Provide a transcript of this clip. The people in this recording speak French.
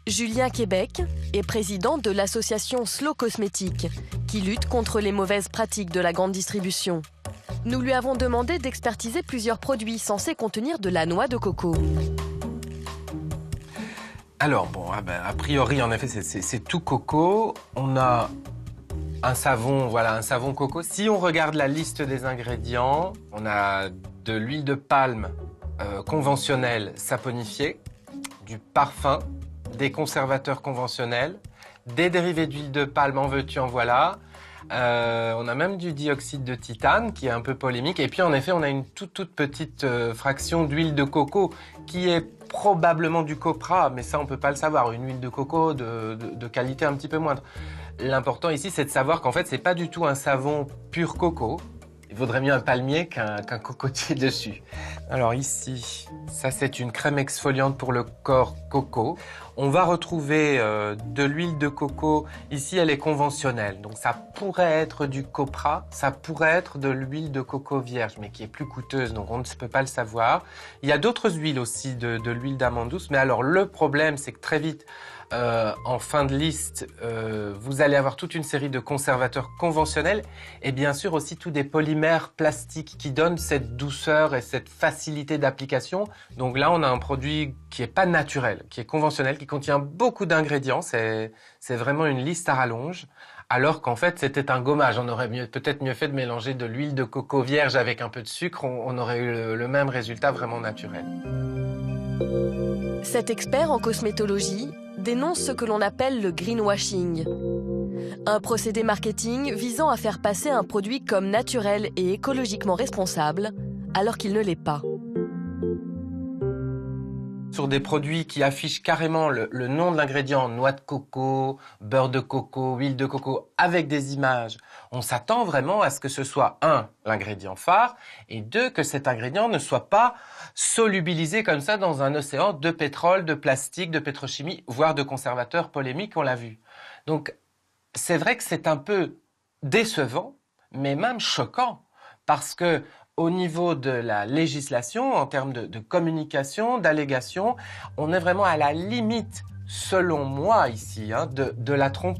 Julien Québec est président de l'association Slow Cosmétiques, qui lutte contre les mauvaises pratiques de la grande distribution. Nous lui avons demandé d'expertiser plusieurs produits censés contenir de la noix de coco. Alors, a priori, en effet, c'est tout coco. On a un savon, un savon coco. Si on regarde la liste des ingrédients, on a de l'huile de palme conventionnelle saponifiée, du parfum, des conservateurs conventionnels, des dérivés d'huile de palme, en veux-tu, en voilà. On a même du dioxyde de titane qui est un peu polémique. Et puis en effet, on a une toute petite fraction d'huile de coco qui est probablement du copra, mais ça on peut pas le savoir. Une huile de coco de qualité un petit peu moindre. L'important ici, c'est de savoir qu'en fait, c'est pas du tout un savon pur coco. Il vaudrait mieux un palmier qu'un cocotier dessus. Alors ici, ça c'est une crème exfoliante pour le corps coco. On va retrouver de l'huile de coco. Ici, elle est conventionnelle. Donc ça pourrait être du copra, ça pourrait être de l'huile de coco vierge, mais qui est plus coûteuse, donc on ne peut pas le savoir. Il y a d'autres huiles aussi, de l'huile d'amande douce. Mais alors le problème, c'est que très vite, en fin de liste, vous allez avoir toute une série de conservateurs conventionnels et bien sûr aussi tous des polymères plastiques qui donnent cette douceur et cette facilité d'application. Donc là, on a un produit qui est pas naturel, qui est conventionnel, qui contient beaucoup d'ingrédients. C'est vraiment une liste à rallonge. Alors qu'en fait, c'était un gommage. On aurait peut-être mieux fait de mélanger de l'huile de coco vierge avec un peu de sucre. On aurait eu le même résultat vraiment naturel. Cet expert en cosmétologie dénonce ce que l'on appelle le greenwashing. Un procédé marketing visant à faire passer un produit comme naturel et écologiquement responsable, alors qu'il ne l'est pas. Sur des produits qui affichent carrément le nom de l'ingrédient, noix de coco, beurre de coco, huile de coco, avec des images, on s'attend vraiment à ce que ce soit, un, l'ingrédient phare, et deux, que cet ingrédient ne soit pas solubilisé comme ça dans un océan de pétrole, de plastique, de pétrochimie, voire de conservateurs polémiques, on l'a vu. Donc, c'est vrai que c'est un peu décevant, mais même choquant, parce que au niveau de la législation, en termes de communication, d'allégation, on est vraiment à la limite, selon moi ici, de la tromperie.